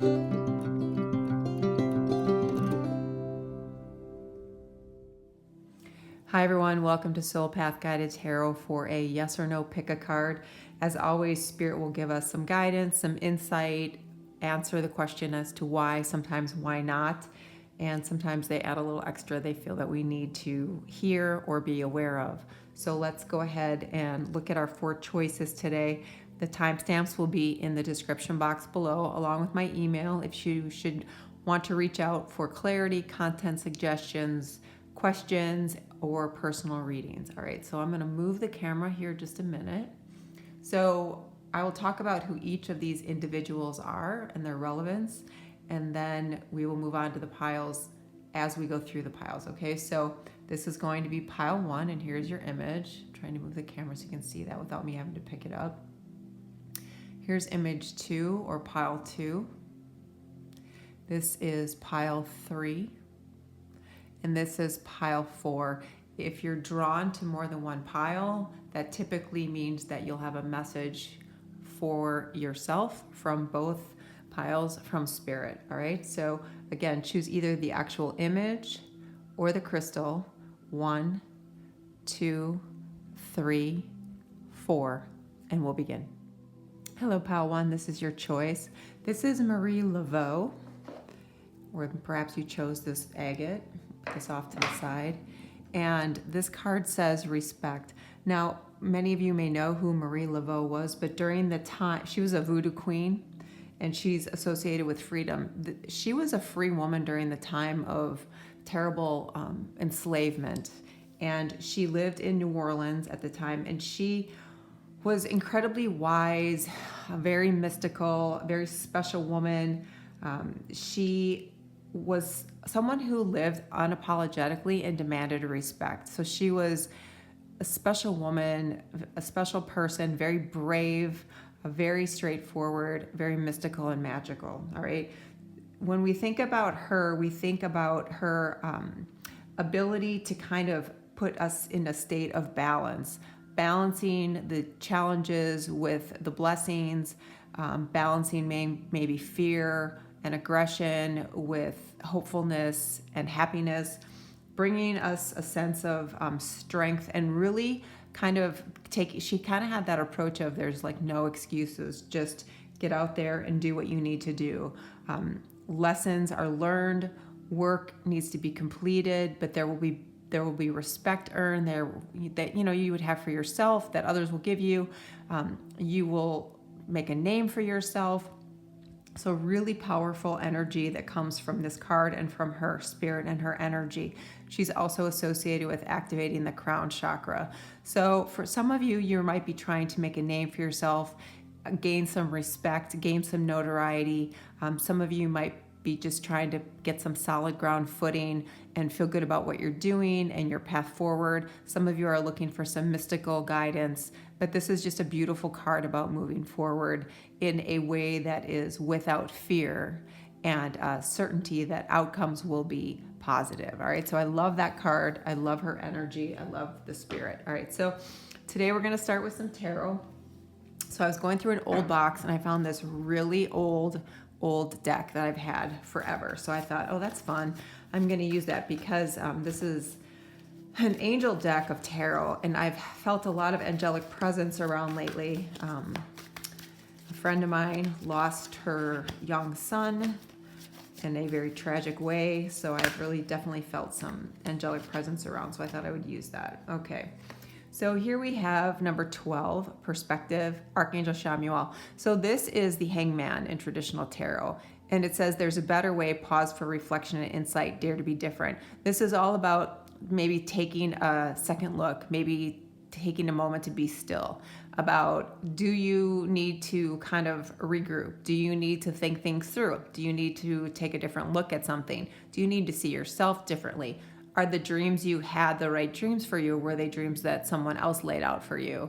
Hi everyone, welcome to Soul Path Guided Tarot for a yes or no pick a card. As always, Spirit will give us some guidance, some insight, answer the question as to why, sometimes why not, and sometimes they add a little extra they feel that we need to hear or be aware of. So let's go ahead and look at our 4 choices today. The timestamps will be in the description box below, along with my email if you should want to reach out for clarity, content suggestions, questions, or personal readings. All right, so I'm going to move the camera here just a minute. So I will talk about who each of these individuals are and their relevance, and then we will move on to the piles as we go through the piles. Okay, so this is going to be pile 1, and here's your image. I'm trying to move the camera so you can see that without me having to pick it up. Here's image 2 or pile 2. This is pile 3. And this is pile 4. If you're drawn to more than one pile, that typically means that you'll have a message for yourself from both piles from Spirit. All right, so again, choose either the actual image or the crystal. 1, 2, 3, 4, and we'll begin. Hello, pile 1. This is your choice. This is Marie Laveau, or perhaps you chose this agate. Put this off to the side. And this card says respect. Now, many of you may know who Marie Laveau was, but during the time, she was a voodoo queen, and she's associated with freedom. She was a free woman during the time of terrible enslavement, and she lived in New Orleans at the time, and she was incredibly wise, a very mystical, very special woman. She was someone who lived unapologetically and demanded respect. So she was a special woman, a special person, very brave, very straightforward, very mystical and magical. All right. When we think about her, we think about her ability to kind of put us in a state of balance, balancing the challenges with the blessings, balancing maybe fear and aggression with hopefulness and happiness, bringing us a sense of strength, and really kind of she kind of had that approach of there's like no excuses, just get out there and do what you need to do. Lessons are learned, work needs to be completed, but there will be respect earned there that you would have for yourself, that others will give you. You will make a name for yourself. So really powerful energy that comes from this card and from her spirit and her energy. She's also associated with activating the crown chakra. So for some of you, you might be trying to make a name for yourself, gain some respect, gain some notoriety. Some of you might be just trying to get some solid ground footing and feel good about what you're doing and your path forward. Some of you are looking for some mystical guidance, but this is just a beautiful card about moving forward in a way that is without fear and certainty that outcomes will be positive. All right, so I love that card. I love her energy. I love the spirit. All right, so today we're going to start with some tarot. So I was going through an old box and I found this really old deck that I've had forever. So I thought, oh, that's fun. I'm going to use that because this is an angel deck of tarot, and I've felt a lot of angelic presence around lately. A friend of mine lost her young son in a very tragic way, so I've really definitely felt some angelic presence around, so I thought I would use that. Okay. So here we have number 12, Perspective, Archangel Chamuel. So this is the Hangman in traditional tarot. And it says there's a better way, pause for reflection and insight, dare to be different. This is all about maybe taking a second look, maybe taking a moment to be still, about do you need to kind of regroup? Do you need to think things through? Do you need to take a different look at something? Do you need to see yourself differently? Are the dreams you had the right dreams for you? Were they dreams that someone else laid out for you?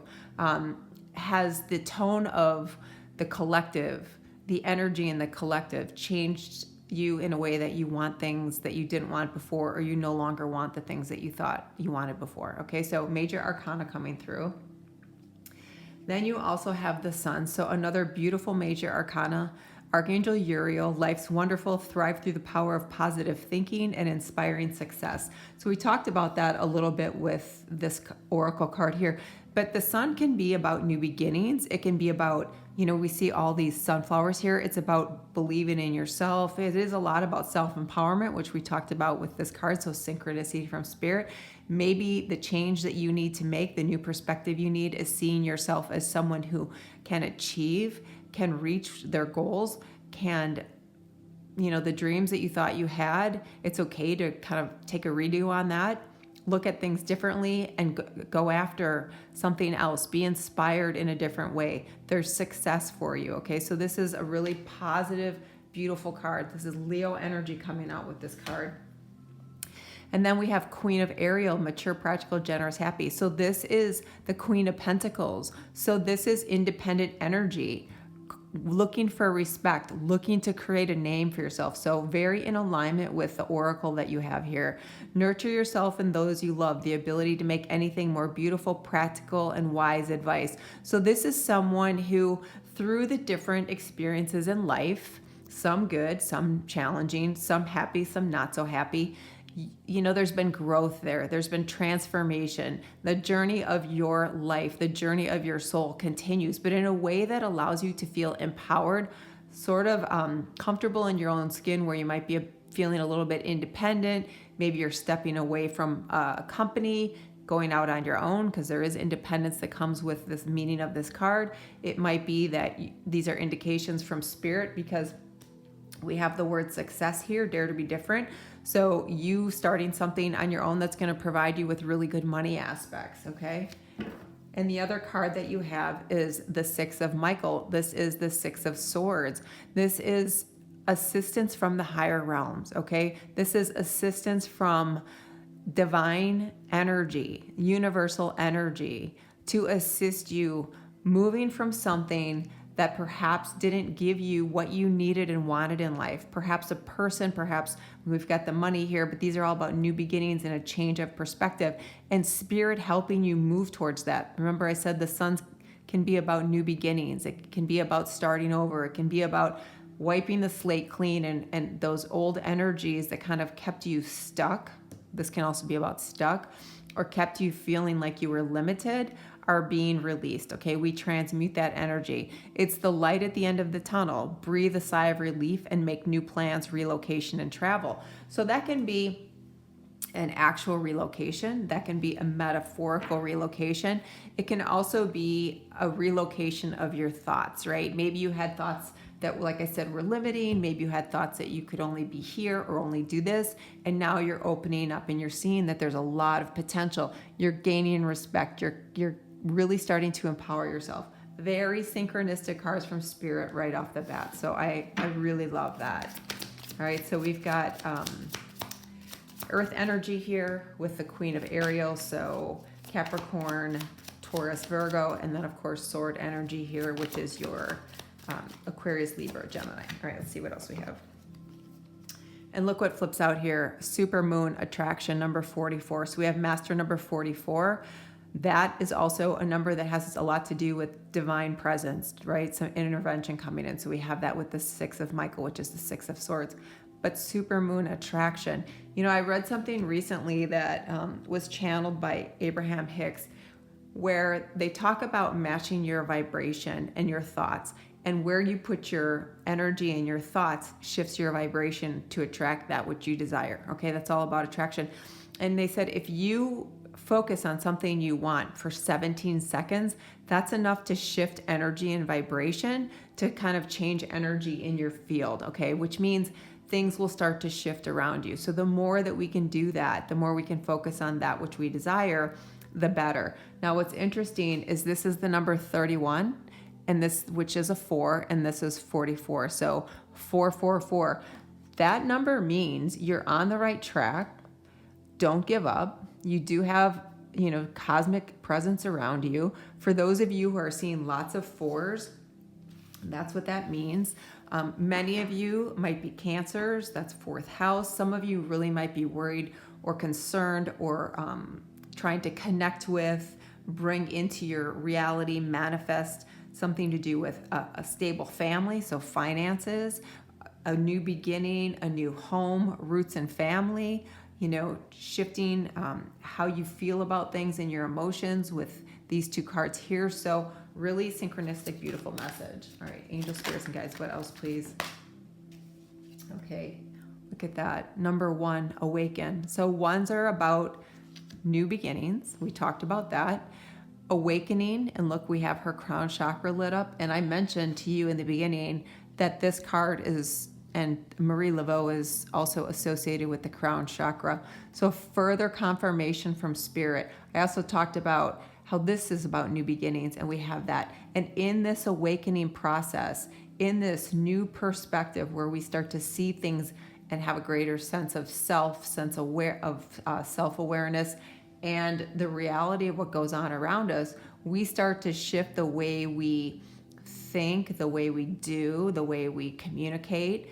Has the tone of the collective, the energy in the collective changed you in a way that you want things that you didn't want before, or you no longer want the things that you thought you wanted before? Okay, so major arcana coming through. Then you also have the sun. So another beautiful major arcana. Archangel Uriel, life's wonderful, thrive through the power of positive thinking and inspiring success. So we talked about that a little bit with this oracle card here, but the sun can be about new beginnings. It can be about, we see all these sunflowers here. It's about believing in yourself. It is a lot about self-empowerment, which we talked about with this card. So synchronicity from spirit. Maybe the change that you need to make, the new perspective you need, is seeing yourself as someone who can achieve, can reach their goals, can, the dreams that you thought you had, it's okay to kind of take a redo on that, look at things differently, and go after something else. Be inspired in a different way. There's success for you, okay? So this is a really positive, beautiful card. This is Leo energy coming out with this card. And then we have Queen of Ariel, mature, practical, generous, happy. So this is the Queen of Pentacles. So this is independent energy, looking for respect, looking to create a name for yourself. So very in alignment with the oracle that you have here. Nurture yourself and those you love, the ability to make anything more beautiful, practical, and wise advice. So this is someone who, through the different experiences in life, some good, some challenging, some happy, some not so happy, there's been growth there. There's been transformation. The journey of your life, the journey of your soul continues, but in a way that allows you to feel empowered, sort of comfortable in your own skin, where you might be feeling a little bit independent. Maybe you're stepping away from a company, going out on your own, because there is independence that comes with this meaning of this card. It might be that these are indications from spirit, because we have the word success here, dare to be different. So you starting something on your own that's going to provide you with really good money aspects, okay? And the other card that you have is the Six of Michael. This is the Six of Swords. This is assistance from the higher realms, okay? This is assistance from divine energy, universal energy, to assist you moving from something that perhaps didn't give you what you needed and wanted in life. Perhaps a person, perhaps we've got the money here, but these are all about new beginnings and a change of perspective, and spirit helping you move towards that. Remember, I said the sun can be about new beginnings. It can be about starting over. It can be about wiping the slate clean, and those old energies that kind of kept you stuck. This can also be about stuck, or kept you feeling like you were limited, are being released, okay? We transmute that energy. It's the light at the end of the tunnel. Breathe a sigh of relief and make new plans, relocation, and travel. So that can be an actual relocation. That can be a metaphorical relocation. It can also be a relocation of your thoughts, right? Maybe you had thoughts that, like I said, were limiting. Maybe you had thoughts that you could only be here or only do this. And now you're opening up and you're seeing that there's a lot of potential. You're gaining respect. You're really starting to empower yourself. Very synchronistic cards from spirit right off the bat. So I really love that. All right, so we've got earth energy here with the Queen of Ariel. So Capricorn, Taurus, Virgo, and then of course sword energy here, which is your Aquarius, Libra, Gemini. All right, let's see what else we have. And look what flips out here. Super moon attraction number 44. So we have master number 44. That is also a number that has a lot to do with divine presence, right? Some intervention coming in. So we have that with the Six of Michael, which is the Six of Swords. But super moon attraction. I read something recently that was channeled by Abraham Hicks, where they talk about matching your vibration and your thoughts. And where you put your energy and your thoughts shifts your vibration to attract that which you desire. Okay, that's all about attraction. And they said if you focus on something you want for 17 seconds, that's enough to shift energy and vibration to kind of change energy in your field, okay? Which means things will start to shift around you. So the more that we can do that, the more we can focus on that which we desire, the better. Now, what's interesting is this is the number 31, and this, which is a 4, and this is 44. So 444. That number means you're on the right track. Don't give up. You do have, cosmic presence around you. For those of you who are seeing lots of 4s, that's what that means. Many of you might be Cancers. That's 4th house. Some of you really might be worried or concerned or trying to connect with, bring into your reality, manifest something to do with a stable family, so finances, a new beginning, a new home, roots and family, shifting how you feel about things and your emotions with these two cards here. So really synchronistic, beautiful message. All right, angel, spirits, and guides, what else, please? Okay, look at that. Number 1, awaken. So ones are about new beginnings. We talked about that. Awakening, and look, we have her crown chakra lit up. And I mentioned to you in the beginning that this card is, and Marie Laveau is also associated with the crown chakra. So further confirmation from spirit. I also talked about how this is about new beginnings, and we have that. And in this awakening process, in this new perspective where we start to see things and have a greater sense of self-awareness and the reality of what goes on around us, we start to shift the way we think, the way we do, the way we communicate,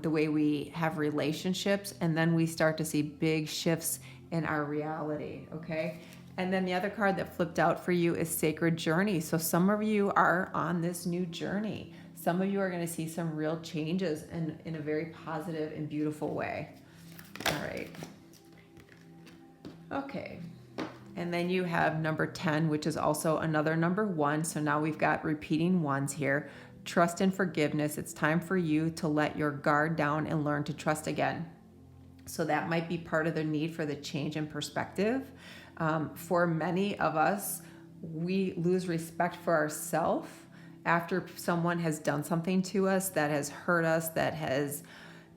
the way we have relationships, and then we start to see big shifts in our reality, okay? And then the other card that flipped out for you is Sacred Journey. So some of you are on this new journey. Some of you are going to see some real changes in a very positive and beautiful way. All right. Okay. And then you have number 10, which is also another number 1. So now we've got repeating ones here. Trust and forgiveness. It's time for you to let your guard down and learn to trust again. So that might be part of the need for the change in perspective. For many of us, we lose respect for ourselves after someone has done something to us that has hurt us, that has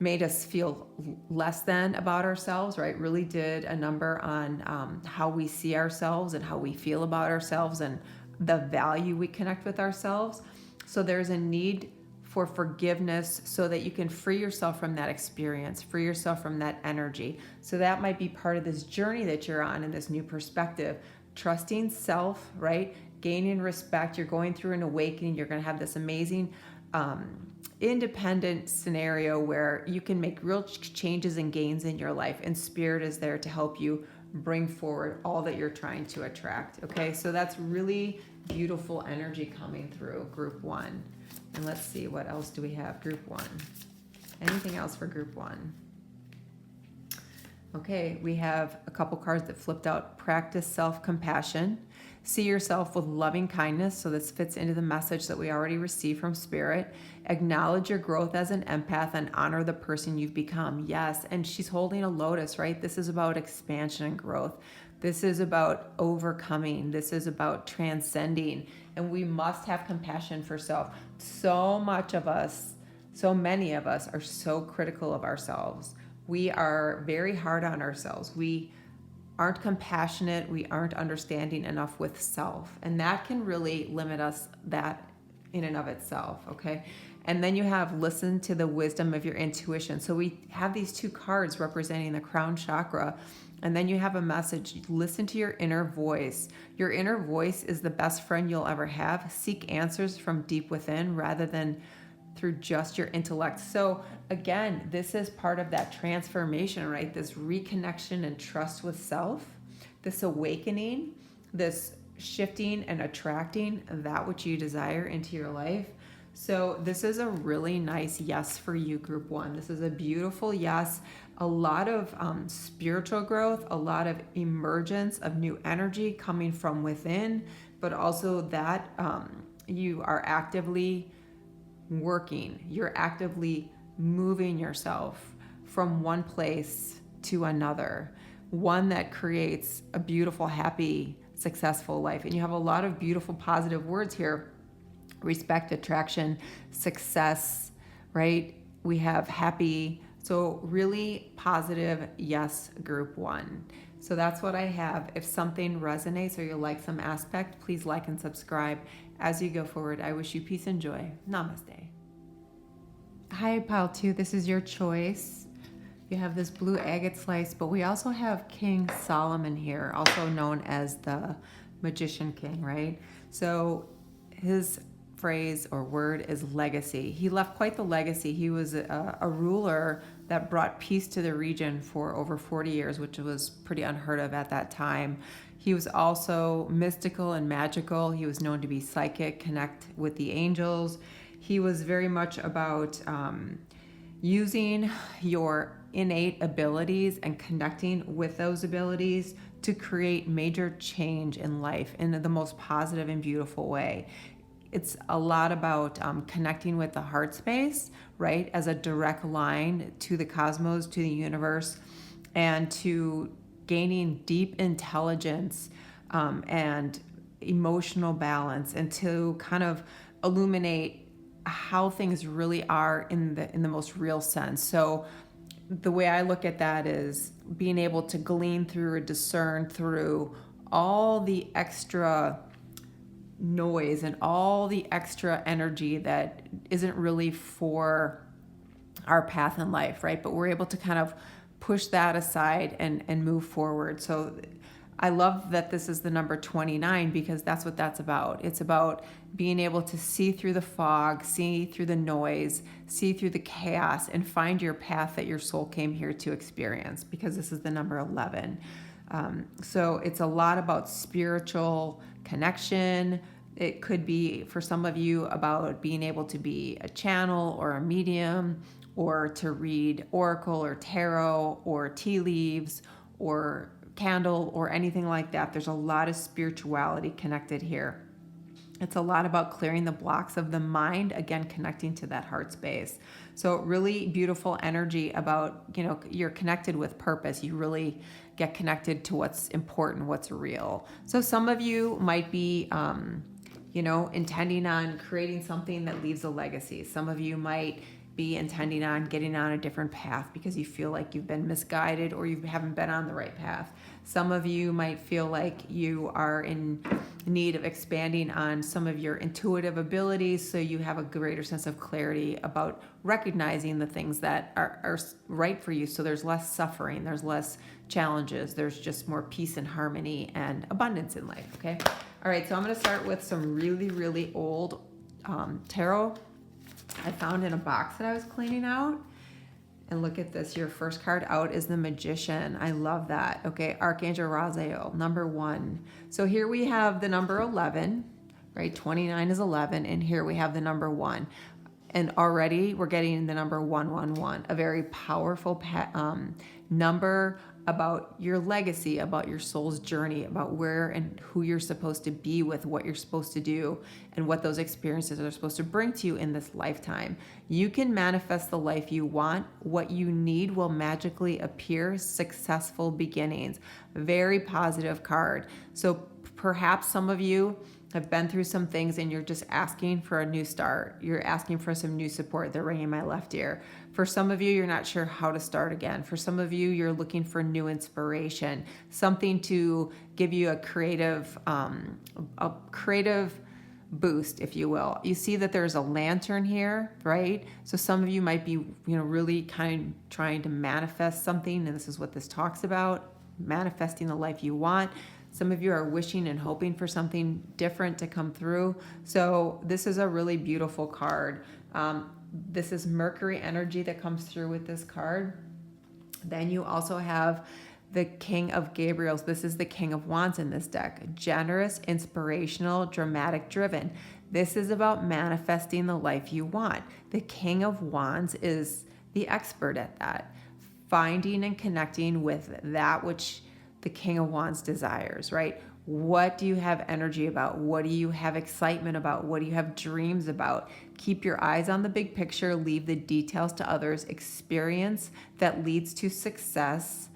made us feel less than about ourselves, right? Really did a number on how we see ourselves and how we feel about ourselves and the value we connect with ourselves. So there's a need for forgiveness so that you can free yourself from that experience, free yourself from that energy. So that might be part of this journey that you're on in this new perspective. Trusting self, right? Gaining respect. You're going through an awakening. You're going to have this amazing independent scenario where you can make real changes and gains in your life, and spirit is there to help you bring forward all that you're trying to attract. Okay, so that's really beautiful energy coming through group 1. And let's see, what else do we have? Group 1. Anything else for group 1? Okay, we have a couple cards that flipped out. Practice self-compassion. See yourself with loving kindness. So this fits into the message that we already received from spirit. Acknowledge your growth as an empath and honor the person you've become. Yes, and she's holding a lotus, right? This is about expansion and growth. This is about overcoming. This is about transcending. And we must have compassion for self. So many of us are so critical of ourselves. We are very hard on ourselves. We aren't compassionate. We aren't understanding enough with self. And that can really limit us, that in and of itself, okay? And then you have listen to the wisdom of your intuition. So we have these two cards representing the crown chakra. And then you have a message. Listen to your inner voice. Your inner voice is the best friend you'll ever have. Seek answers from deep within rather than through just your intellect. So again, this is part of that transformation, right? This reconnection and trust with self, this awakening, this shifting and attracting that which you desire into your life. So this is a really nice yes for you, group 1. This is a beautiful yes. A lot of spiritual growth, a lot of emergence of new energy coming from within, but also that you are actively working, you're actively moving yourself from one place to another, one that creates a beautiful, happy, successful life. And you have a lot of beautiful, positive words here. Respect, attraction, success, right? We have happy. So really positive, yes, group 1. So that's what I have. If something resonates or you like some aspect, please like and subscribe. As you go forward, I wish you peace and joy. Namaste. Hi, Pile 2. This is your choice. You have this blue agate slice, but we also have King Solomon here, also known as the Magician King, right? So his phrase or word is legacy. He left quite the legacy. He was a ruler that brought peace to the region for over 40 years, which was pretty unheard of at that time. He was also mystical and magical. He was known to be psychic, connect with the angels. He was very much about using your innate abilities and connecting with those abilities to create major change in life in the most positive and beautiful way. It's a lot about connecting with the heart space, right, as a direct line to the cosmos, to the universe, and to gaining deep intelligence and emotional balance, and to kind of illuminate how things really are in the most real sense. So the way I look at that is being able to glean through or discern through all the extra noise and all the extra energy that isn't really for our path in life, right? But we're able to kind of push that aside and move forward. So I love that this is the number 29, because that's what that's about. It's about being able to see through the fog, see through the noise, see through the chaos, and find your path that your soul came here to experience, because this is the number 11. So it's a lot about spiritual connection. It could be, for some of you, about being able to be a channel or a medium, or to read oracle or tarot or tea leaves or candle or anything like that. There's a lot of spirituality connected here. It's a lot about clearing the blocks of the mind, again, connecting to that heart space. So really beautiful energy about, you're connected with purpose. You really get connected to what's important, what's real. So some of you might be, intending on creating something that leaves a legacy. Some of you might be intending on getting on a different path because you feel like you've been misguided or you haven't been on the right path. Some of you might feel like you are in need of expanding on some of your intuitive abilities, so you have a greater sense of clarity about recognizing the things that are right for you. So there's less suffering, there's less challenges, there's just more peace and harmony and abundance in life, okay? All right, so I'm going to start with some really, really old tarot I found in a box that I was cleaning out. And look at this. Your first card out is the Magician. I love that. Okay, Archangel Raziel, number 1. So here we have the number 11, right? 29 is 11. And here we have the number 1. And already we're getting the number 111, a very powerful number about your legacy, about your soul's journey, about where and who you're supposed to be with, what you're supposed to do, and what those experiences are supposed to bring to you in this lifetime. You can manifest the life you want. What you need will magically appear. Successful beginnings. Very positive card. So perhaps some of you have been through some things and you're just asking for a new start. You're asking for some new support. They're ringing my left ear. For some of you, you're not sure how to start again. For some of you, you're looking for new inspiration, something to give you a creative boost, if you will. You see that there's a lantern here, right? So some of you might be, really kind of trying to manifest something, and this is what this talks about, manifesting the life you want. Some of you are wishing and hoping for something different to come through. So this is a really beautiful card. This is Mercury energy that comes through with this card. Then you also have the King of Gabriels. This is the King of Wands in this deck. Generous, inspirational, dramatic, driven. This is about manifesting the life you want. The King of Wands is the expert at that. Finding and connecting with that which the King of Wands desires, right? What do you have energy about? What do you have excitement about? What do you have dreams about? Keep your eyes on the big picture, leave the details to others, experience that leads to success,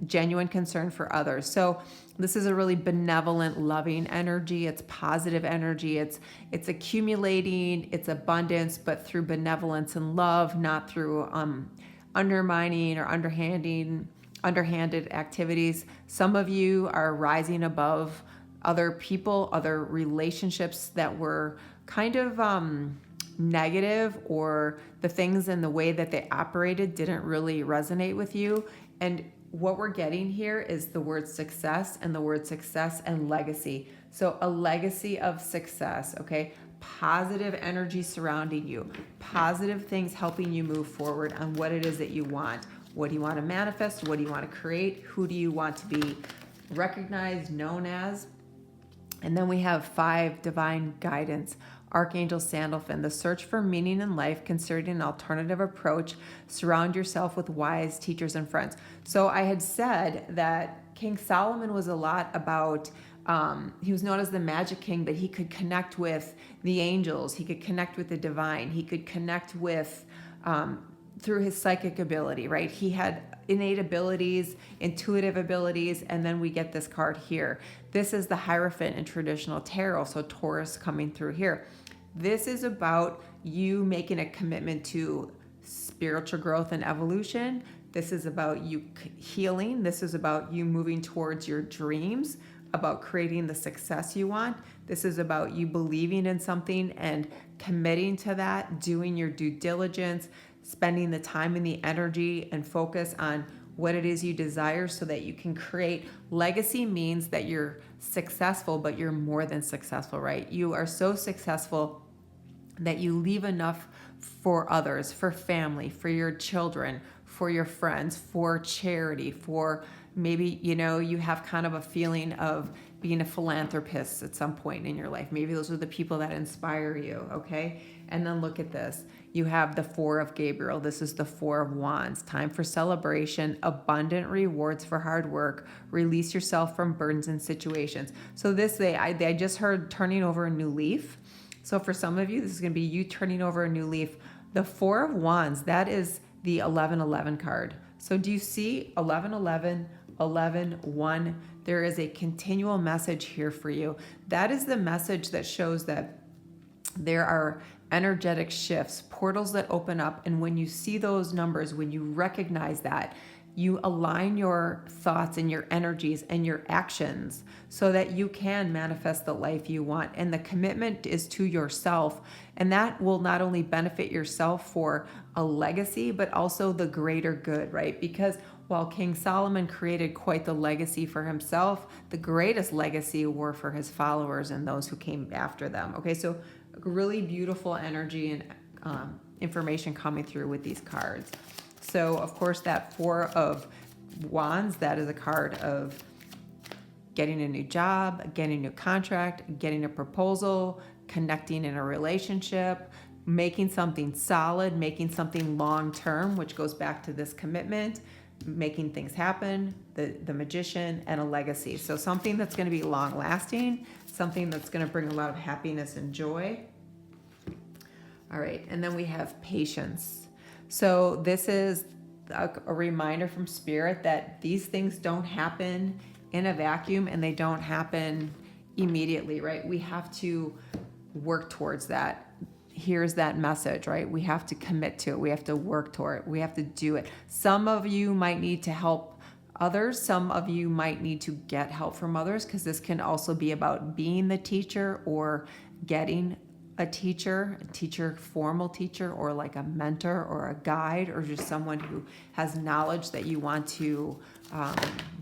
genuine concern for others. So this is a really benevolent, loving energy. It's positive energy. It's accumulating, it's abundance, but through benevolence and love, not through undermining or underhanded activities. Some of you are rising above other people, other relationships that were kind of negative, or the things and the way that they operated didn't really resonate with you. And what we're getting here is the word success and the word success and legacy. So a legacy of success, okay? Positive energy surrounding you, positive things helping you move forward on what it is that you want. What do you want to manifest? What do you want to create? Who do you want to be recognized, known as. And then we have 5, divine guidance. Archangel Sandalphon, the search for meaning in life, considering an alternative approach. Surround yourself with wise teachers and friends. So I had said that King Solomon was a lot about, he was known as the magic king, but he could connect with the angels. He could connect with the divine. He could connect with, through his psychic ability, right? He had innate abilities, intuitive abilities, and then we get this card here. This is the Hierophant in traditional tarot, so Taurus coming through here. This is about you making a commitment to spiritual growth and evolution. This is about you healing. This is about you moving towards your dreams, about creating the success you want. This is about you believing in something and committing to that, doing your due diligence, spending the time and the energy and focus on what it is you desire so that you can create. Legacy means that you're successful, but you're more than successful, right? You are so successful that you leave enough for others, for family, for your children, for your friends, for charity, for maybe, you have kind of a feeling of being a philanthropist at some point in your life. Maybe those are the people that inspire you, okay? And then look at this. You have the 4 of Gabriel. This is the 4 of Wands. Time for celebration, abundant rewards for hard work. Release yourself from burdens and situations. So this, I just heard turning over a new leaf. So for some of you, this is going to be you turning over a new leaf. The 4 of Wands, that is the 1111 card. So do you see 1111, 11, 1? There is a continual message here for you. That is the message that shows that there are energetic shifts, portals that open up. And when you see those numbers, when you recognize that, you align your thoughts and your energies and your actions so that you can manifest the life you want. And the commitment is to yourself. And that will not only benefit yourself for a legacy, but also the greater good, right? Because while King Solomon created quite the legacy for himself, the greatest legacy were for his followers and those who came after them. Okay, so really beautiful energy and information coming through with these cards. So of course that 4 of Wands, that is a card of getting a new job, getting a new contract, getting a proposal, connecting in a relationship, making something solid, making something long-term, which goes back to this commitment, making things happen, the Magician, and a legacy. So something that's going to be long-lasting, something that's going to bring a lot of happiness and joy. All right, and then we have patience. So this is a reminder from Spirit that these things don't happen in a vacuum and they don't happen immediately, right? We have to work towards that. Here's that message, right? We have to commit to it. We have to work toward it. We have to do it. Some of you might need to help others. Some of you might need to get help from others, because this can also be about being the teacher or getting a teacher, formal teacher, or like a mentor or a guide, or just someone who has knowledge that you want to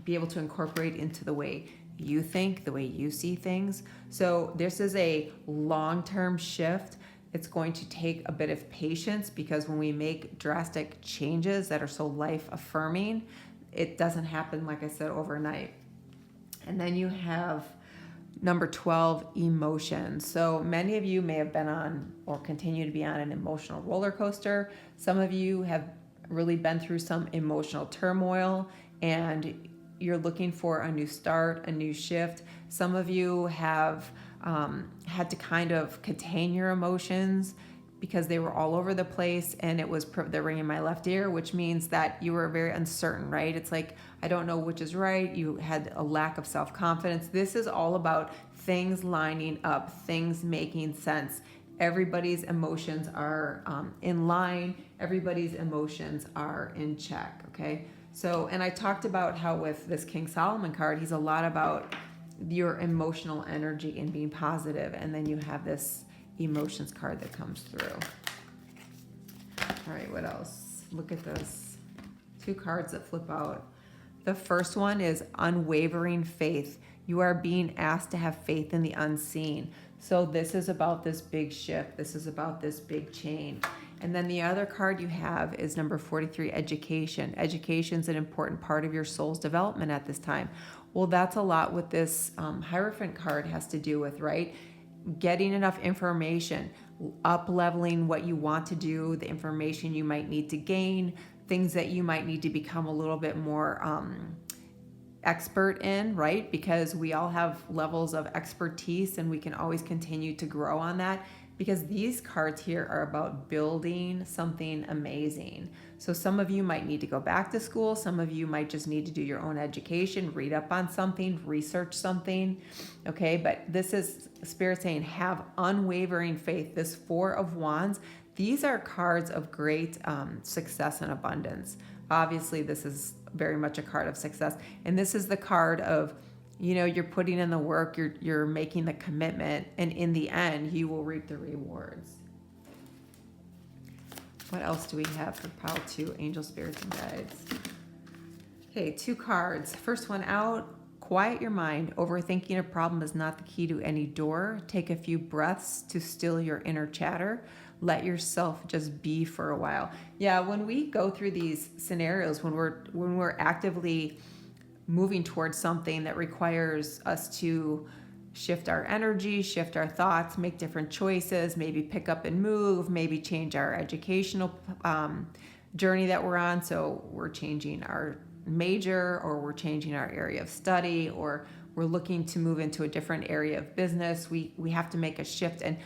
be able to incorporate into the way you think, the way you see things. So this is a long-term shift. It's going to take a bit of patience, because when we make drastic changes that are so life-affirming, it doesn't happen, like I said, overnight. And then you have number 12, emotions. So many of you may have been on or continue to be on an emotional roller coaster. Some of you have really been through some emotional turmoil and you're looking for a new start, a new shift. Some of you have had to kind of contain your emotions because they were all over the place, and it was they're ringing my left ear, which means that you were very uncertain, right? It's like, I don't know which is right. You had a lack of self-confidence. This is all about things lining up, things making sense. Everybody's emotions are in line. Everybody's emotions are in check, okay? So, and I talked about how with this King Solomon card, he's a lot about your emotional energy and being positive, and then you have this emotions card that comes through. All right, what else? Look at this. 2 cards that flip out. The first one is unwavering faith. You are being asked to have faith in the unseen. So this is about this big shift. This is about this big change. And then the other card you have is number 43, education. Education is an important part of your soul's development at this time. Well, that's a lot what this Hierophant card has to do with, right? Getting enough information, up-leveling what you want to do, the information you might need to gain, things that you might need to become a little bit more expert in, right? Because we all have levels of expertise and we can always continue to grow on that, because these cards here are about building something amazing. So some of you might need to go back to school. Some of you might just need to do your own education, read up on something, research something. Okay, but this is Spirit saying have unwavering faith. This Four of Wands, these are cards of great success and abundance. Obviously, this is very much a card of success. And this is the card of, you're putting in the work, you're making the commitment, and in the end, you will reap the rewards. What else do we have for pile 2, angel spirits and guides? Okay, 2 cards. First one out, quiet your mind. Overthinking a problem is not the key to any door. Take a few breaths to still your inner chatter. Let yourself just be for a while. Yeah, when we go through these scenarios, when we're actively moving towards something that requires us to shift our energy, shift our thoughts, make different choices, maybe pick up and move, maybe change our educational journey that we're on. So we're changing our major, or we're changing our area of study, or we're looking to move into a different area of business. We have to make a shift, and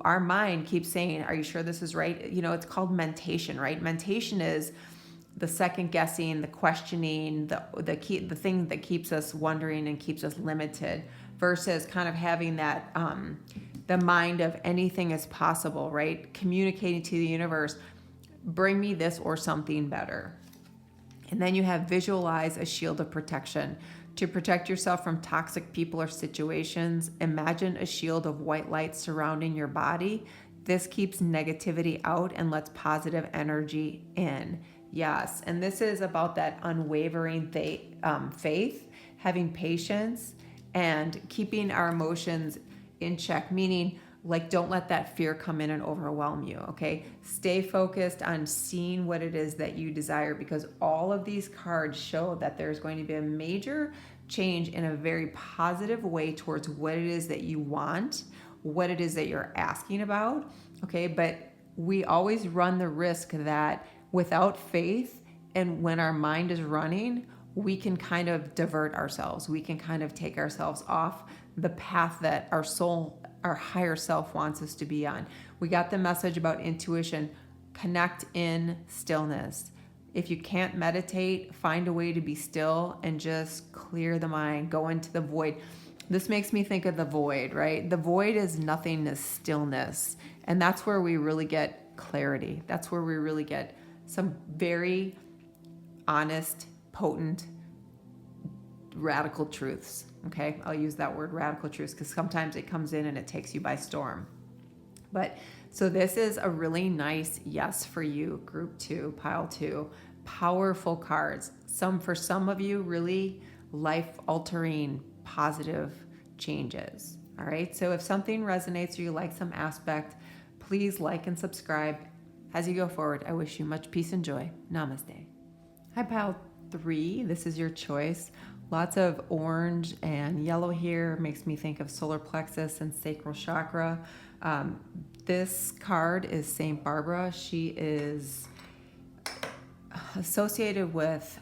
our mind keeps saying, are you sure this is right? It's called mentation, right? Mentation is the second guessing, the questioning, the thing that keeps us wondering and keeps us limited, versus kind of having that the mind of anything is possible, right? Communicating to the universe, bring me this or something better. And then you have visualize a shield of protection. To protect yourself from toxic people or situations, imagine a shield of white light surrounding your body. This keeps negativity out and lets positive energy in. Yes, and this is about that unwavering faith, having patience, and keeping our emotions in check, meaning like don't let that fear come in and overwhelm you, okay? Stay focused on seeing what it is that you desire, because all of these cards show that there's going to be a major change in a very positive way towards what it is that you want, what it is that you're asking about, okay? But we always run the risk that without faith, and when our mind is running, we can kind of divert ourselves. We can kind of take ourselves off the path that our soul, our higher self wants us to be on. We got the message about intuition. Connect in stillness. If you can't meditate, find a way to be still and just clear the mind, go into the void. This makes me think of the void, right? The void is nothingness, stillness. And that's where we really get clarity. That's where we really get some very honest, potent, radical truths. Okay, I'll use that word, radical truths, because sometimes it comes in and it takes you by storm. But so this is a really nice yes for you, group 2, pile 2. Powerful cards. For some of you, really life-altering, positive changes. All right, so if something resonates or you like some aspect, please like and subscribe. As you go forward, I wish you much peace and joy. Namaste. Hi, pile 3. This is your choice. Lots of orange and yellow here. Makes me think of solar plexus and sacral chakra. This card is Saint Barbara. She is associated with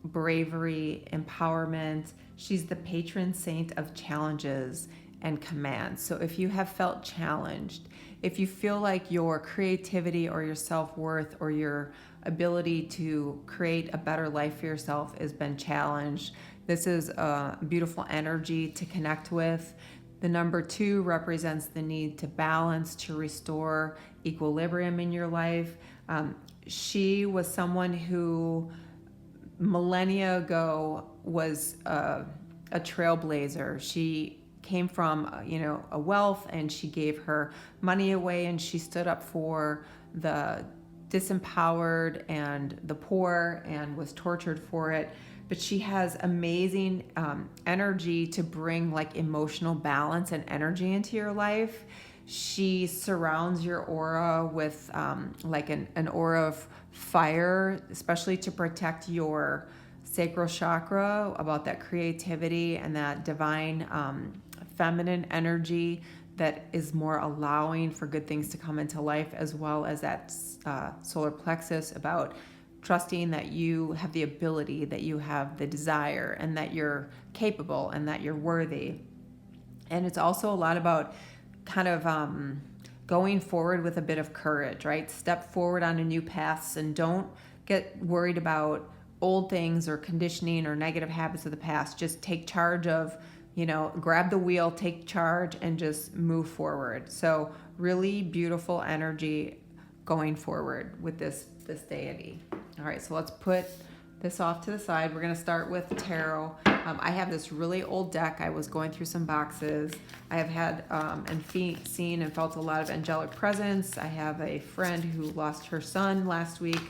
bravery, empowerment. She's the patron saint of challenges and commands. So if you have felt challenged, if you feel like your creativity or your self-worth or your ability to create a better life for yourself has been challenged, this is a beautiful energy to connect with. The number 2 represents the need to balance, to restore equilibrium in your life. She was someone who millennia ago was a trailblazer. She came from a wealth, and she gave her money away, and she stood up for the disempowered and the poor and was tortured for it. But she has amazing energy to bring like emotional balance and energy into your life. She surrounds your aura with like an aura of fire, especially to protect your sacral chakra, about that creativity and that divine feminine energy that is more allowing for good things to come into life, as well as that solar plexus, about trusting that you have the ability, that you have the desire, and that you're capable and that you're worthy. And it's also a lot about kind of going forward with a bit of courage, right? Step forward on a new path and don't get worried about old things or conditioning or negative habits of the past. Just take charge of, grab the wheel, take charge, and just move forward. So really beautiful energy going forward with this deity. All right, so let's put this off to the side. We're going to start with tarot. I have this really old deck. I was going through some boxes. I have had seen and felt a lot of angelic presence. I have a friend who lost her son last week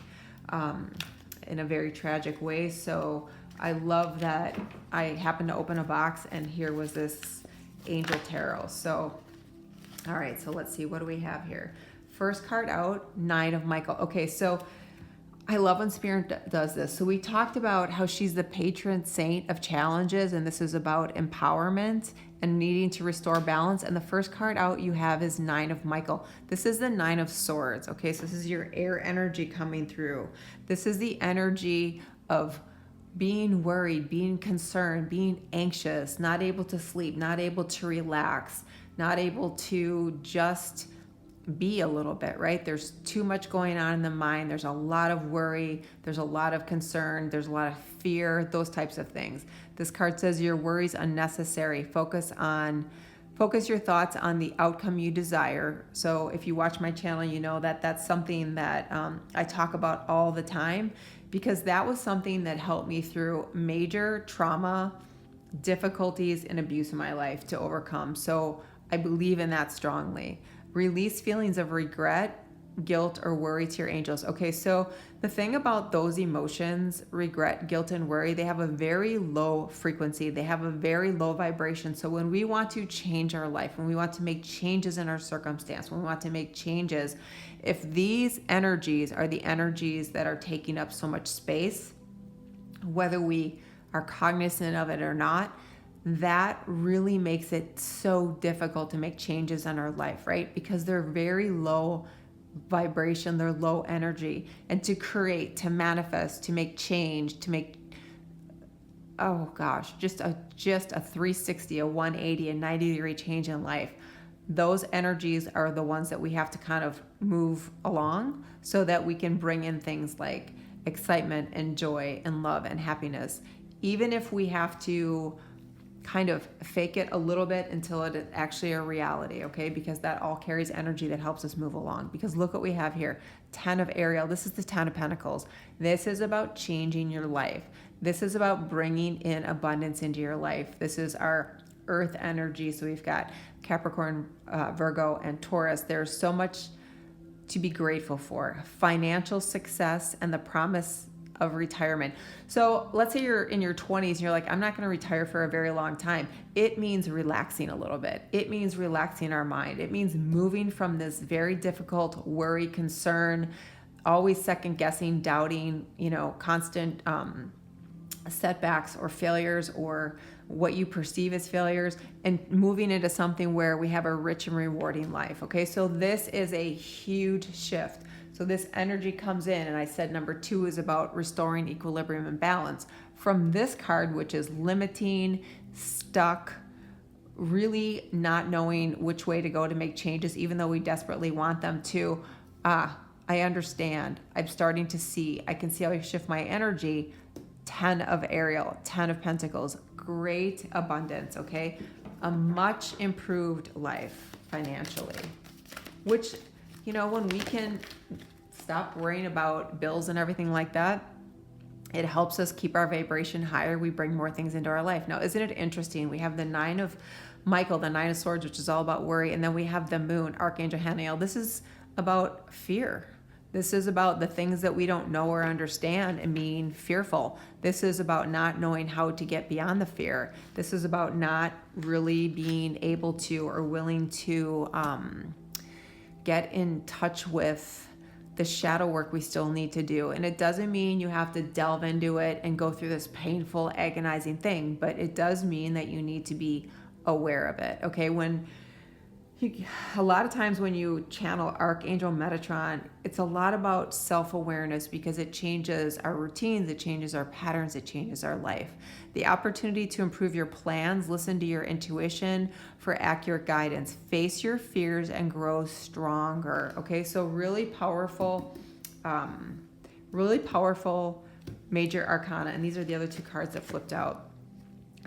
in a very tragic way. So I love that I happened to open a box and here was this angel tarot. So, all right, so let's see. What do we have here? First card out, Nine of Michael. Okay, so I love when Spirit does this. So we talked about how she's the patron saint of challenges, and this is about empowerment and needing to restore balance. And the first card out you have is Nine of Michael. This is the Nine of Swords. Okay, so this is your air energy coming through. This is the energy of being worried, being concerned, being anxious, not able to sleep, not able to relax, not able to just be a little bit, right? There's too much going on in the mind. There's a lot of worry. There's a lot of concern. There's a lot of fear, those types of things. This card says your worry's unnecessary. Focus your thoughts on the outcome you desire. So if you watch my channel, you know that that's something that I talk about all the time, because that was something that helped me through major trauma, difficulties, and abuse in my life to overcome. So I believe in that strongly. Release feelings of regret, guilt, or worry to your angels. Okay, so the thing about those emotions, regret, guilt, and worry, they have a very low frequency. They have a very low vibration. So when we want to change our life, when we want to make changes in our circumstance, when we want to make changes, if these energies are the energies that are taking up so much space, whether we are cognizant of it or not, that really makes it so difficult to make changes in our life, right? Because they're very low vibration, they're low energy. And to create, to manifest, to make change, to make, just a 360, a 180, a 90-degree change in life, those energies are the ones that we have to kind of move along so that we can bring in things like excitement and joy and love and happiness. Even if we have to kind of fake it a little bit until it is actually a reality, okay? Because that all carries energy that helps us move along. Because look what we have here, 10 of Ariel. This is the 10 of Pentacles. This is about changing your life. This is about bringing in abundance into your life. This is our earth energy. So we've got Capricorn, Virgo, and Taurus. There's so much to be grateful for. Financial success and the promise of retirement. So let's say you're in your 20s and you're like, I'm not going to retire for a very long time. It means relaxing a little bit. It means relaxing our mind. It means moving from this very difficult worry, concern, always second guessing, doubting, constant setbacks or failures or what you perceive as failures, and moving into something where we have a rich and rewarding life. Okay, so this is a huge shift. So this energy comes in, and I said number 2 is about restoring equilibrium and balance. From this card, which is limiting, stuck, really not knowing which way to go to make changes, even though we desperately want them to, I understand. I'm starting to see. I can see how I shift my energy. 10 of Ariel, 10 of Pentacles, great abundance, okay? A much improved life financially, which, when we can stop worrying about bills and everything like that, it helps us keep our vibration higher. We bring more things into our life. Now, isn't it interesting? We have the 9 of Michael, the 9 of Swords, which is all about worry. And then we have the Moon, Archangel Haniel. This is about fear. This is about the things that we don't know or understand and being fearful. This is about not knowing how to get beyond the fear. This is about not really being able to or willing to get in touch with the shadow work we still need to do. And it doesn't mean you have to delve into it and go through this painful, agonizing thing, but it does mean that you need to be aware of it. Okay, a lot of times when you channel Archangel Metatron, it's a lot about self-awareness because it changes our routines, it changes our patterns, it changes our life. The opportunity to improve your plans, listen to your intuition for accurate guidance, face your fears and grow stronger. Okay, so really powerful major arcana. And these are the other two cards that flipped out.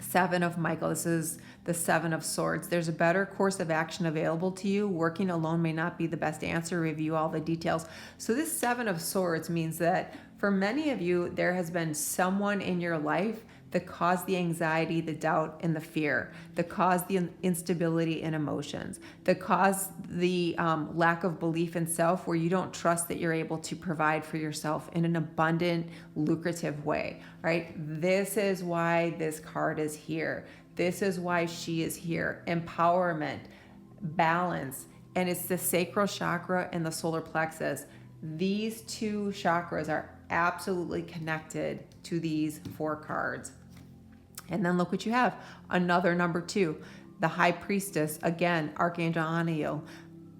Seven of Michael. This is the Seven of Swords. There's a better course of action available to you. Working alone may not be the best answer. Review all the details. So this Seven of Swords means that for many of you, there has been someone in your life that caused the anxiety, the doubt, and the fear, that caused the instability in emotions, that caused the lack of belief in self, where you don't trust that you're able to provide for yourself in an abundant, lucrative way, right? This is why this card is here. This is why she is here. Empowerment, balance, and it's the sacral chakra and the solar plexus. These two chakras are absolutely connected to these four cards. And then look what you have. Another number 2, the High Priestess. Again, Archangel Aniel.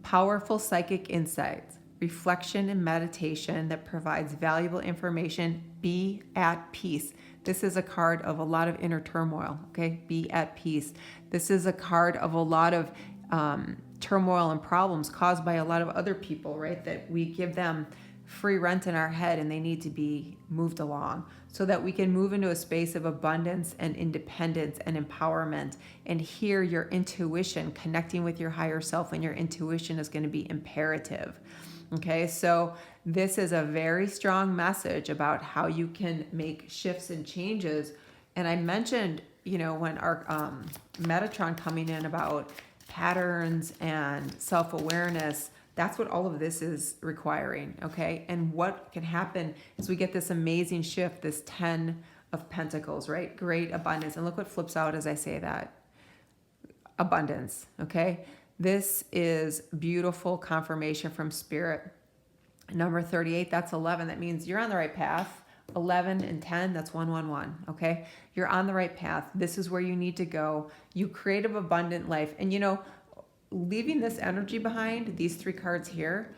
Powerful psychic insights, reflection and meditation that provides valuable information. Be at peace. This is a card of a lot of inner turmoil, okay? Be at peace. This is a card of a lot of turmoil and problems caused by a lot of other people, right? That we give them free rent in our head and they need to be moved along so that we can move into a space of abundance and independence and empowerment and hear your intuition, connecting with your higher self, and your intuition is going to be imperative. Okay, so this is a very strong message about how you can make shifts and changes. And I mentioned, when our Metatron coming in about patterns and self-awareness, that's what all of this is requiring, okay? And what can happen is we get this amazing shift, this 10 of Pentacles, right? Great abundance. And look what flips out as I say that. Abundance, okay? This is beautiful confirmation from Spirit. Number 38, that's 11. That means you're on the right path. 11 and 10, that's 111, okay? You're on the right path. This is where you need to go. You create an abundant life. And leaving this energy behind, these 3 cards here,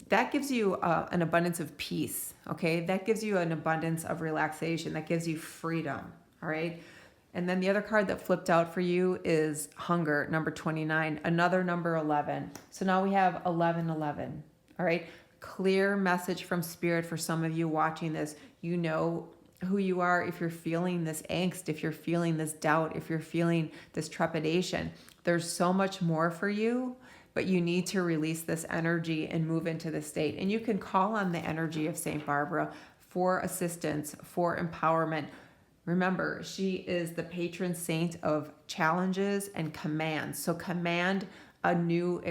that gives you an abundance of peace, okay? That gives you an abundance of relaxation. That gives you freedom, all right? And then the other card that flipped out for you is hunger, number 29, another number 11. So now we have 1111, all right? Clear message from Spirit for some of you watching this. You know who you are if you're feeling this angst, if you're feeling this doubt, if you're feeling this trepidation. There's so much more for you, but you need to release this energy and move into the state. And you can call on the energy of St. Barbara for assistance, for empowerment. Remember, she is the patron saint of challenges and commands. So command a new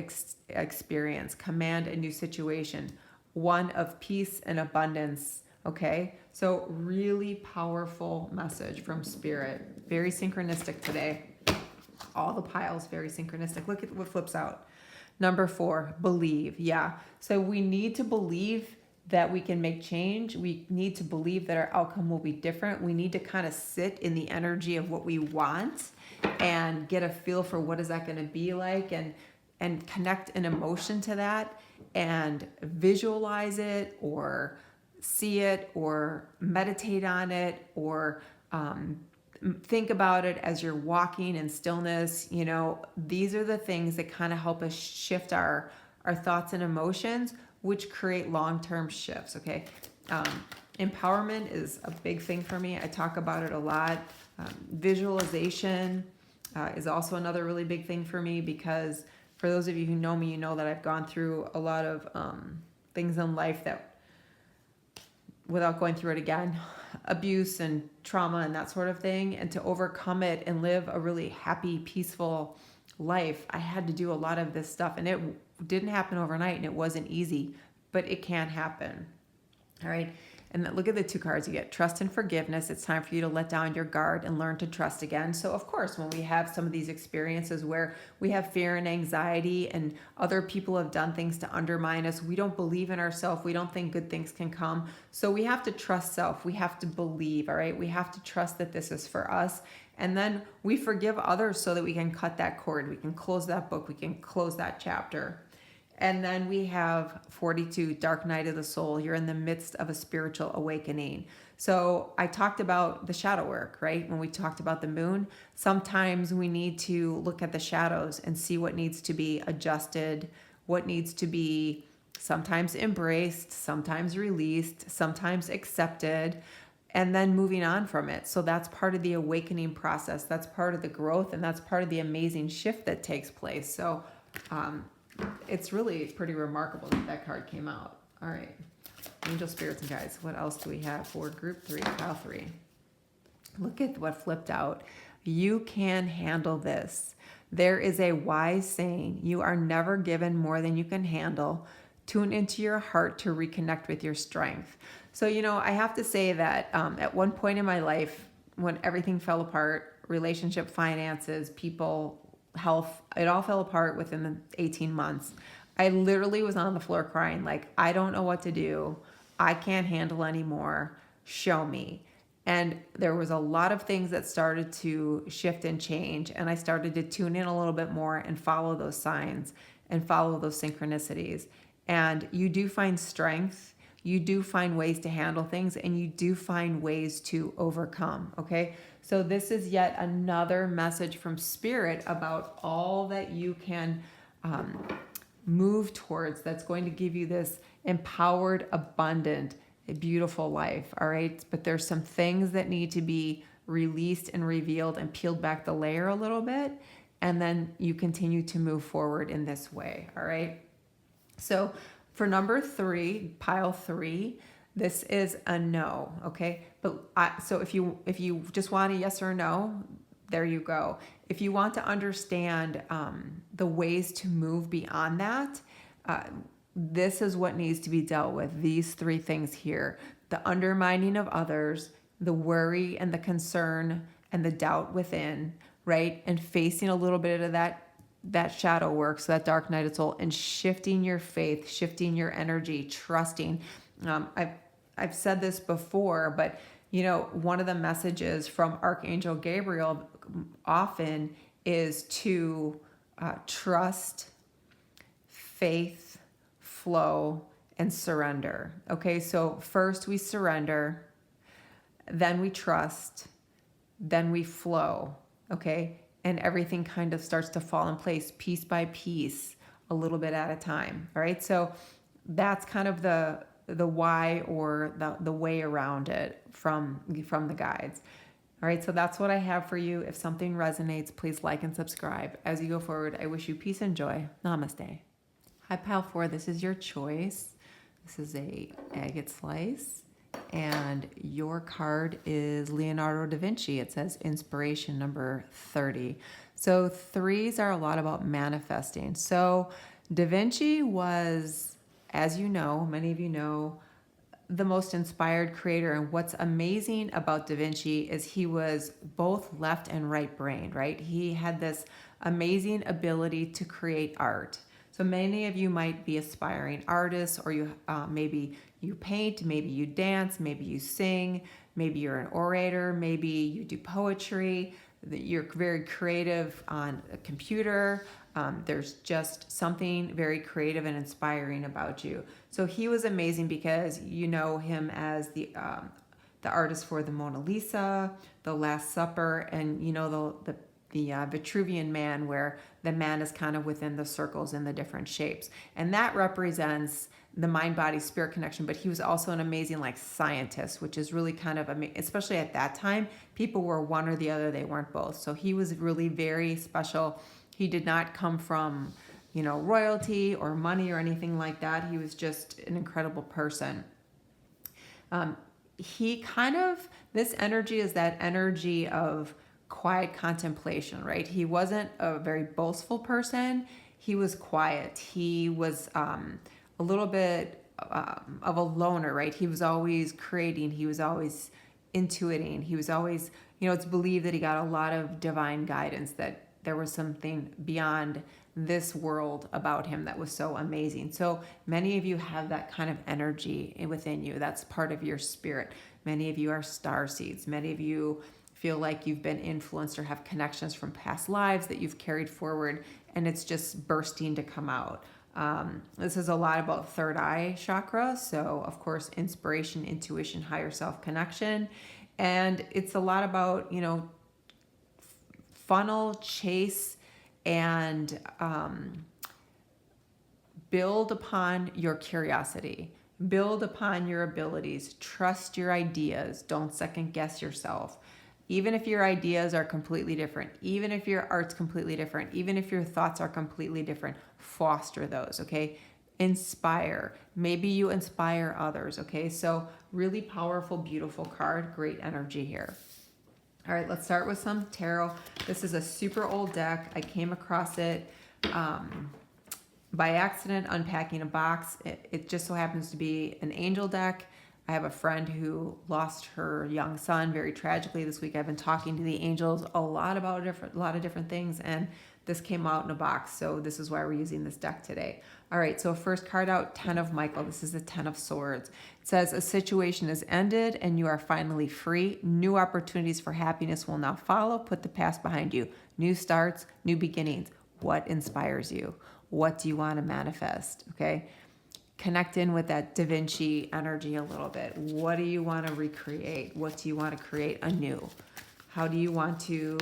experience, command a new situation, one of peace and abundance. Okay, so really powerful message from Spirit. Very synchronistic today. All the piles very synchronistic. Look at what flips out. Number 4, believe. Yeah, so we need to believe that we can make change. We need to believe that our outcome will be different. We need to kind of sit in the energy of what we want and get a feel for what is that going to be like, and connect an emotion to that and visualize it or see it or meditate on it or think about it as you're walking in stillness. These are the things that kind of help us shift our thoughts and emotions, which create long-term shifts, okay? Empowerment is a big thing for me. I talk about it a lot. Visualization is also another really big thing for me, because for those of you who know me, you know that I've gone through a lot of things in life that, without going through it again, abuse and trauma and that sort of thing. And to overcome it and live a really happy, peaceful life, I had to do a lot of this stuff. And it didn't happen overnight and it wasn't easy, but it can happen. All right. And then look at the two cards you get. Trust and forgiveness. It's time for you to let down your guard and learn to trust again. So of course, when we have some of these experiences where we have fear and anxiety and other people have done things to undermine us, we don't believe in ourselves. We don't think good things can come. So we have to trust self. We have to believe, all right? We have to trust that this is for us. And then we forgive others so that we can cut that cord. We can close that book. We can close that chapter. And then we have 42, dark night of the soul. You're in the midst of a spiritual awakening. So I talked about the shadow work, right? When we talked about the moon, sometimes we need to look at the shadows and see what needs to be adjusted, what needs to be sometimes embraced, sometimes released, sometimes accepted, and then moving on from it. So that's part of the awakening process. That's part of the growth, and that's part of the amazing shift that takes place. So, it's really pretty remarkable that that card came out. All right. Angel, spirits, and guides. What else do we have for group 3, pile 3? Look at what flipped out. You can handle this. There is a wise saying, you are never given more than you can handle. Tune into your heart to reconnect with your strength. So, I have to say that at one point in my life, when everything fell apart, relationship, finances, people, health, it all fell apart within the 18 months. I literally was on the floor crying, like, I don't know what to do. I can't handle anymore. Show me. And there was a lot of things that started to shift and change. And I started to tune in a little bit more and follow those signs and follow those synchronicities. And you do find strength. You do find ways to handle things, and you do find ways to overcome. Okay. So this is yet another message from Spirit about all that you can move towards that's going to give you this empowered, abundant, beautiful life. All right. But there's some things that need to be released and revealed and peeled back the layer a little bit. And then you continue to move forward in this way. All right. So for number 3, pile 3, this is a no. Okay. But so if you just want a yes or no, there you go. If you want to understand the ways to move beyond that, this is what needs to be dealt with. These 3 things here: the undermining of others, the worry and the concern and the doubt within, right? And facing a little bit of that shadow work, so that dark night of soul, and shifting your faith, shifting your energy, trusting. I've said this before, but one of the messages from Archangel Gabriel often is to trust, faith, flow, and surrender. Okay, so first we surrender, then we trust, then we flow. Okay, and everything kind of starts to fall in place piece by piece, a little bit at a time. All right, so that's kind of the why, or the way around it from the guides. All right, so that's what I have for you. If something resonates, please like and subscribe. As you go forward, I wish you peace and joy. Namaste. Hi, pile 4. This is your choice. This is a agate slice, and your card is Leonardo da Vinci. It says inspiration number 30. So 3s are a lot about manifesting. So Da Vinci was, as you know, many of you know, the most inspired creator. And what's amazing about Da Vinci is he was both left and right brained, right? He had this amazing ability to create art. So many of you might be aspiring artists, or you maybe you paint, maybe you dance, maybe you sing, maybe you're an orator, maybe you do poetry, you're very creative on a computer. There's just something very creative and inspiring about you. So he was amazing because you know him as the artist for the Mona Lisa, the Last Supper, and the Vitruvian Man, where the man is kind of within the circles in the different shapes, and that represents the mind-body-spirit connection. But he was also an amazing scientist, which is really kind of especially at that time, people were one or the other, they weren't both. So he was really very special. He did not come from royalty or money or anything like that. He was just an incredible person. This energy is that energy of quiet contemplation, right? He wasn't a very boastful person. He was quiet. He was a little bit of a loner, right? He was always creating. He was always intuiting. He was always, it's believed that he got a lot of divine guidance, that there was something beyond this world about him that was so amazing. So many of you have that kind of energy within you. That's part of your spirit. Many of you are star seeds. Many of you feel like you've been influenced or have connections from past lives that you've carried forward, and it's just bursting to come out. This is a lot about third eye chakra. So of course, inspiration, intuition, higher self connection. And it's a lot about, funnel, chase, and build upon your curiosity, build upon your abilities, trust your ideas, don't second guess yourself. Even if your ideas are completely different, even if your art's completely different, even if your thoughts are completely different, foster those, okay? Inspire. Maybe you inspire others, okay? So really powerful, beautiful card, great energy here. All right, let's start with some tarot. This is a super old deck. I came across it by accident unpacking a box. It just so happens to be an angel deck. I have a friend who lost her young son very tragically this week. I've been talking to the angels a lot about a lot of different things, and this came out in a box. So this is why we're using this deck today. All right, so first card out, 10 of Michael. This is the 10 of Swords. It says, a situation is ended and you are finally free. New opportunities for happiness will now follow. Put the past behind you. New starts, new beginnings. What inspires you? What do you want to manifest? Okay. Connect in with that Da Vinci energy a little bit. What do you want to recreate? What do you want to create anew? How do you want to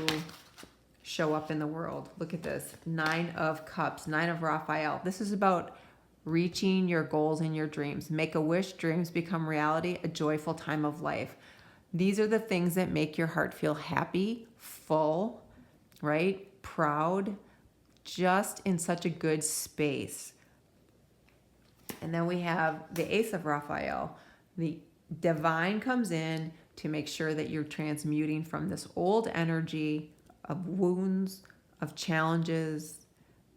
show up in the world? Look at this. 9 of Cups, 9 of Raphael. This is about reaching your goals and your dreams. Make a wish, dreams become reality, a joyful time of life. These are the things that make your heart feel happy, full, right? Proud, just in such a good space. And then we have the Ace of Raphael. The divine comes in to make sure that you're transmuting from this old energy of wounds, of challenges,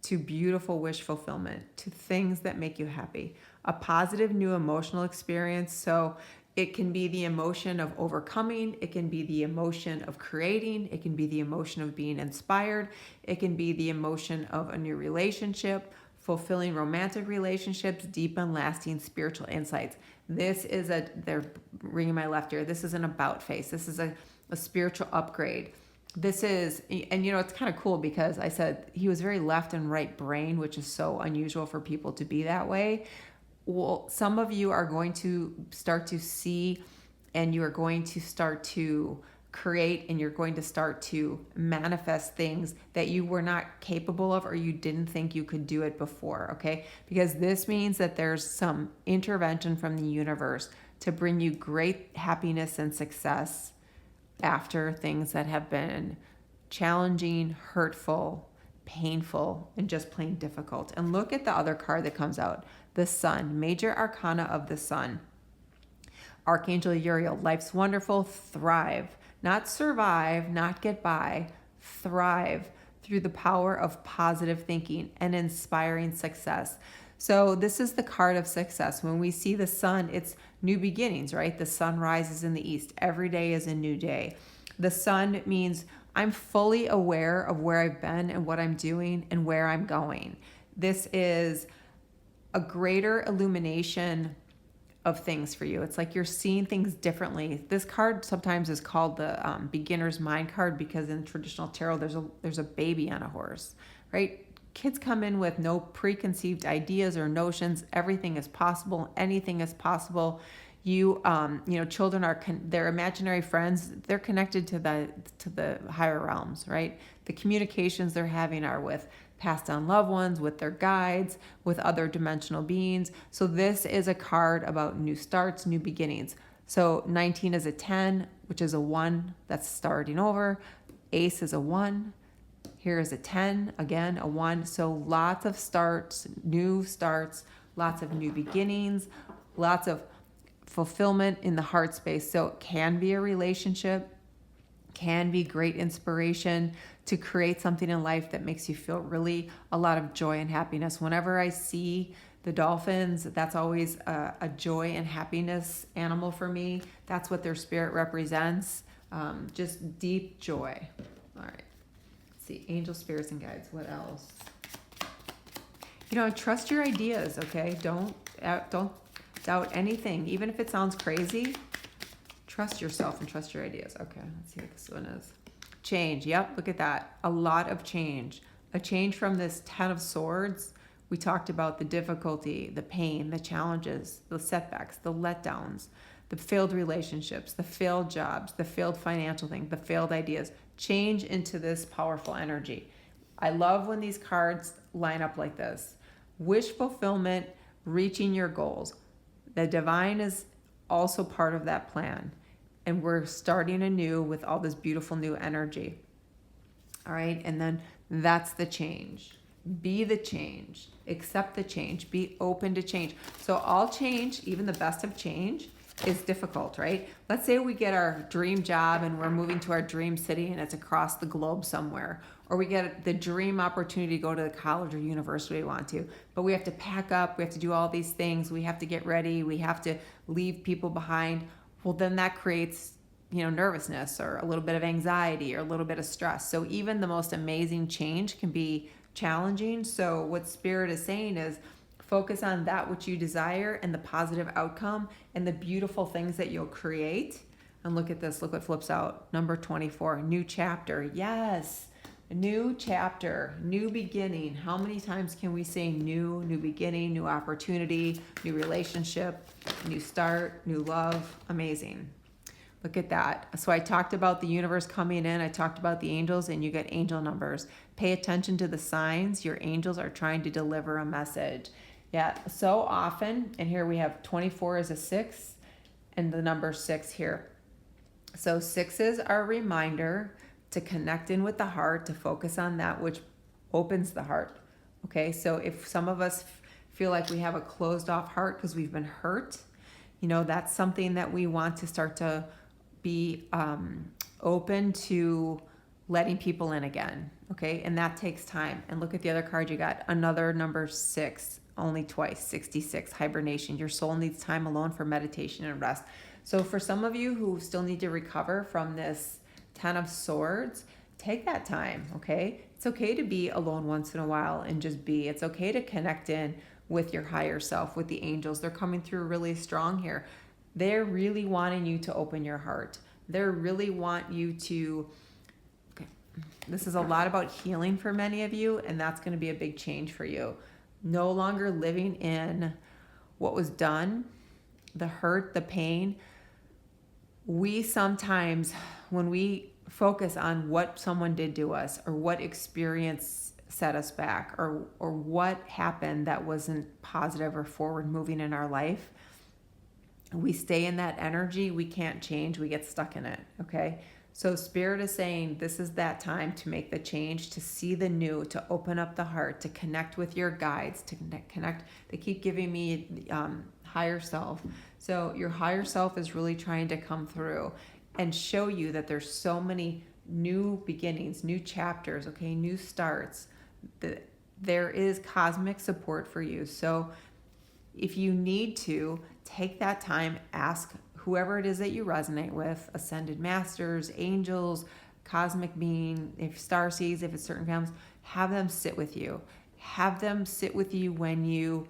to beautiful wish fulfillment, to things that make you happy. A positive new emotional experience. So it can be the emotion of overcoming. It can be the emotion of creating. It can be the emotion of being inspired. It can be the emotion of a new relationship, fulfilling romantic relationships, deep and lasting spiritual insights. This is they're ringing my left ear. This is an about face. This is a spiritual upgrade. This is, and it's kind of cool because I said he was very left and right brain, which is so unusual for people to be that way. Well, some of you are going to start to see, and you are going to start to create, and you're going to start to manifest things that you were not capable of, or you didn't think you could do it before, okay? Because this means that there's some intervention from the universe to bring you great happiness and success after things that have been challenging, hurtful, painful, and just plain difficult. And look at the other card that comes out, the Sun, major arcana of the Sun. Archangel Uriel, life's wonderful, thrive. Not survive, not get by, thrive through the power of positive thinking and inspiring success. So this is the card of success. When we see the sun, it's new beginnings, right? The sun rises in the east. Every day is a new day. The sun means I'm fully aware of where I've been and what I'm doing and where I'm going. This is a greater illumination of things for you. It's like you're seeing things differently. This card sometimes is called the beginner's mind card because in traditional tarot, there's a baby on a horse, right? Kids come in with no preconceived ideas or notions. Everything is possible. Anything is possible. Children are their imaginary friends. They're connected to the higher realms, right? The communications they're having are with passed on loved ones, with their guides, with other dimensional beings. So this is a card about new starts, new beginnings. So 19 is a 10, which is a 1, that's starting over. Ace is a 1. Here is a 10, again, a 1. So lots of starts, lots of new beginnings, lots of fulfillment in the heart space. So it can be a relationship, can be great inspiration to create something in life that makes you feel really a lot of joy and happiness. Whenever I see The dolphins, that's always a joy and happiness animal for me. That's what their spirit represents. Just deep joy. All right. Let's see. Angel spirits and guides. What else? Trust your ideas, okay? Don't doubt anything. Even if it sounds crazy, trust yourself and trust your ideas. Okay, let's see what this one is. Change. Yep, look at that. A lot of change. A change from this 10 of Swords. We talked about the difficulty, the pain, the challenges, the setbacks, the letdowns, the failed relationships, the failed jobs, the failed financial thing, the failed ideas. Change into this powerful energy. I love when these cards line up like this. Wish fulfillment, reaching your goals. The divine is also part of that plan. And we're starting anew with all this beautiful new energy. All right, and then that's the change. Be the change. Accept the change. Be open to change. So all change, even the best of change, is difficult, right? Let's say we get our dream job and we're moving to our dream city and it's across the globe somewhere. Or we get the dream opportunity to go to the college or university we want to. But we have to pack up. We have to do all these things. We have to get ready. We have to leave people behind. Well, then that creates, nervousness or a little bit of anxiety or a little bit of stress. So even the most amazing change can be challenging. So what Spirit is saying is focus on that which you desire and the positive outcome and the beautiful things that you'll create. And look at this. Look what flips out. Number 24, new chapter. Yes. New chapter, new beginning. How many times can we say new beginning, new opportunity, new relationship, new start, new love? Amazing. Look at that. So I talked about the universe coming in. I talked about the angels, and you get angel numbers. Pay attention to the signs. Your angels are trying to deliver a message. Yeah, so often, and here we have 24 as a 6 and the number 6 here. So 6s are a reminder to connect in with the heart, to focus on that which opens the heart. Okay, so if some of us feel like we have a closed off heart because we've been hurt, that's something that we want to start to be open to letting people in again. Okay, and that takes time. And look at the other card you got, another number 6, only twice, 66, hibernation. Your soul needs time alone for meditation and rest. So for some of you who still need to recover from this 10 of Swords, take that time, okay? It's okay to be alone once in a while and just be. It's okay to connect in with your higher self, with the angels. They're coming through really strong here. They're really wanting you to open your heart. They really want you to, this is a lot about healing for many of you, and that's going to be a big change for you. No longer living in what was done, the hurt, the pain. We sometimes, when we focus on what someone did to us or what experience set us back or what happened that wasn't positive or forward moving in our life, we stay in that energy. We can't change. We get stuck in it. Okay. So Spirit is saying this is that time to make the change, to see the new, to open up the heart, to connect with your guides, to connect. They keep giving me higher self. So your higher self is really trying to come through and show you that there's so many new beginnings, new chapters, okay, new starts. There is cosmic support for you. So if you need to, take that time, ask whoever it is that you resonate with, ascended masters, angels, cosmic being, if starseeds, if it's certain families, have them sit with you. Have them sit with you when you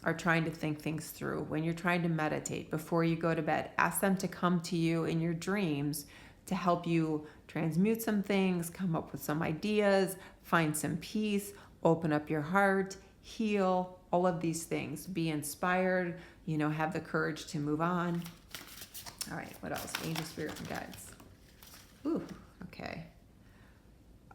are trying to think things through, when you're trying to meditate, before you go to bed. Ask them to come to you in your dreams to help you transmute some things, come up with some ideas, find some peace, open up your heart, heal, all of these things. Be inspired, have the courage to move on. All right, what else? Angel, spirits, and guides. Ooh, okay.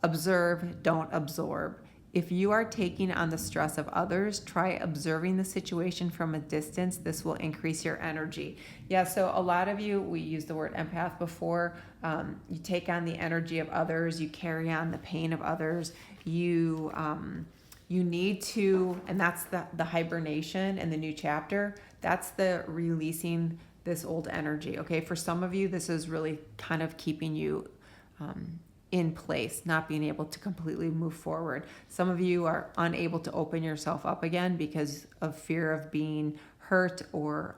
Observe, don't absorb. If you are taking on the stress of others, try observing the situation from a distance. This will increase your energy. Yeah, so a lot of you, we used the word empath before. You take on the energy of others. You carry on the pain of others. You need to, and that's the hibernation and the new chapter. That's the releasing this old energy. Okay, for some of you, this is really kind of keeping you in place, not being able to completely move forward. Some of you are unable to open yourself up again because of fear of being hurt or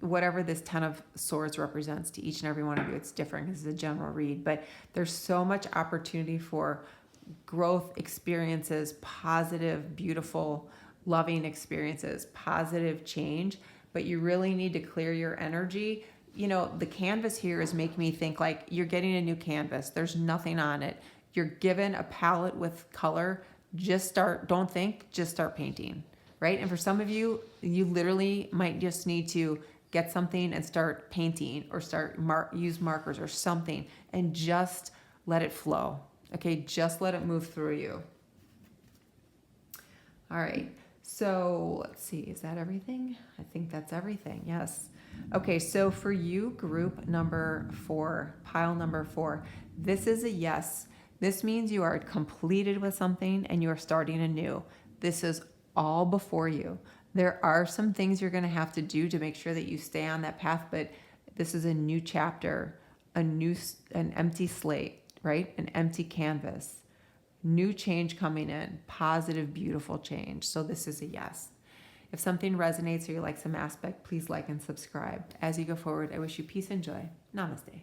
whatever this 10 of Swords represents to each and every one of you. It's different. This is a general read, but there's so much opportunity for growth experiences, positive, beautiful, loving experiences, positive change, but you really need to clear your energy. You know, the canvas here is making me think like you're getting a new canvas. There's nothing on it. You're given a palette with color. Just start, don't think, just start painting, right? And for some of you, you literally might just need to get something and start painting or start use markers or something and just let it flow. Okay, just let it move through you. All right, so let's see, is that everything? I think that's everything, yes. Okay, so for you, group number 4, pile number 4, this is a yes. This means you are completed with something and you are starting anew. This is all before you. There are some things you're going to have to do to make sure that you stay on that path, but this is a new chapter, an empty slate, right? An empty canvas, new change coming in, positive, beautiful change. So this is a yes. If something resonates or you like some aspect, please like and subscribe. As you go forward, I wish you peace and joy. Namaste.